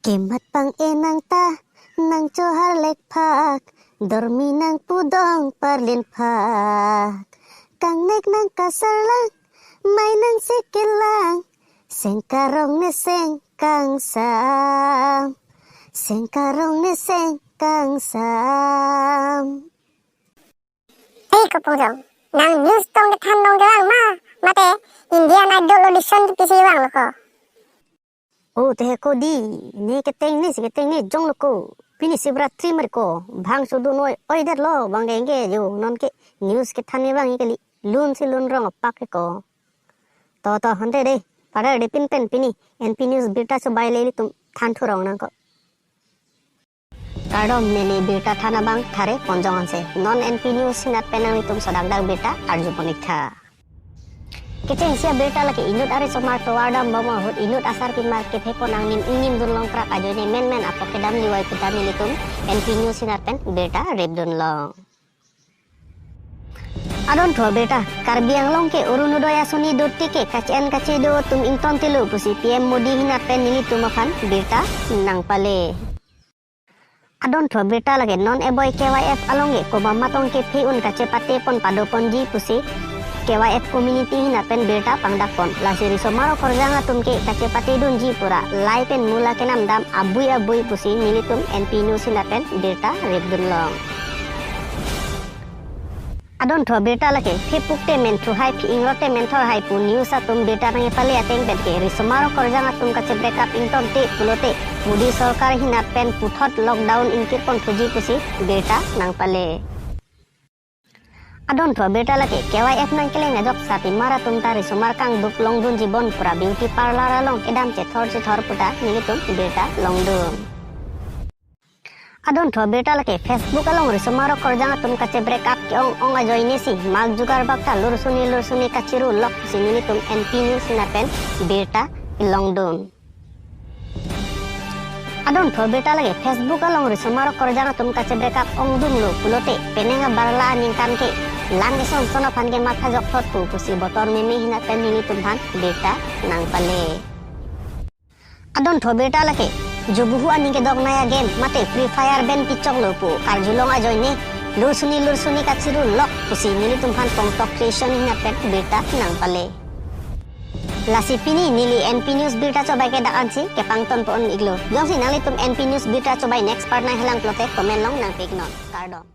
Kemat pang enang ta nang johar lek phak dormi nang pudong parlin phak kang nek nang kasarlang mai nang sekilang sengkarong ne seng kang sam sengkarong ne seng kang sam. Hey Kopujong, nang news tong ke than dong jalang mate Indian Idol audition pisi wang loko. Oh teh ko di ni keteng ni jong loko pini Shivratri मर को भांग सुदु नोय ओइदर लो बंगेंगे जो नन के न्यूज़ के थाने वांगी के लून से लून रंग पाक को तो हंते दे पड़ा दे पिन पेन पिनी एनपी न्यूज़ बेटा से बाय ले तुम थान ठो रंग ना को काडो मेले बेटा थाना बांग थारे पंजोंगन से नॉन एनपी न्यूज़ सिना पेनांग तुम सदाक दाक बेटा अर्जु पनिथा Keceng sia berita lagi inut ari somar to wadam bama hut inut asar pimar ke pepon angin ingin dun long krak ajo ne men apa kedam liwai kedam litum NP News sinarpen berita rep dun long adon tho berita karbiang long ke urunudoya suni dotti ke kacen kacedo tum inton tilu pusi PM Modi hinarpen nilitum akan berita nang pale adon tho berita lagi non eboy KYF alonge ko mamatong ke piun kacepate pon padopon ji pusi KYF community hinapen berita pangdakpon lasiri somaro korjanga tumke kacepati dunji pura laipen mula kenam dam abui pusi nilitum NP News hinapen berita rebdunlong adon tho berita lake phepukte men thu hai phi ingrote men thor hai pu news atum berita nang pale ateng betke ri somaro korjanga tum kace breakup inton te pulote modi sarkar hinapen puthot lockdown inkir pon thuji pusi berita nang pale adon tho berita lagi KYF nang keleng ngajok sapi mara tum tari sumar kang duk longdun jibon pura beauty parlor along edam che thor puta nilitum berita longdun adon tho berita lagi Facebook along ri sumaro korjanga tum kace break up ke ong ajoy nesi mag jugar bakta lursuni kaciru lok si nilitum NP News sinapen berita longdun adon tho berita lagi Facebook along ri sumaro korjanga tum kace break up ong dum lo pulote penenga barla ningkan ke lang ison sono pan ke matha jok thot pu pusi botor meme hina pen nili tumhan berita nang pale adon tho berita lake jubuhu ani ke dog naya game mate free fire ben pichong lo pu kar julong ajoy ne lursuni kaciru lok pusi nili tumhan pongtok creation hina pen berita nang pale lasi pini nili NP News berita coba ke dak ansi ke pangton pon iglo jong si nali tum NP News berita coba next part na helang plote komen long nang pignon kardom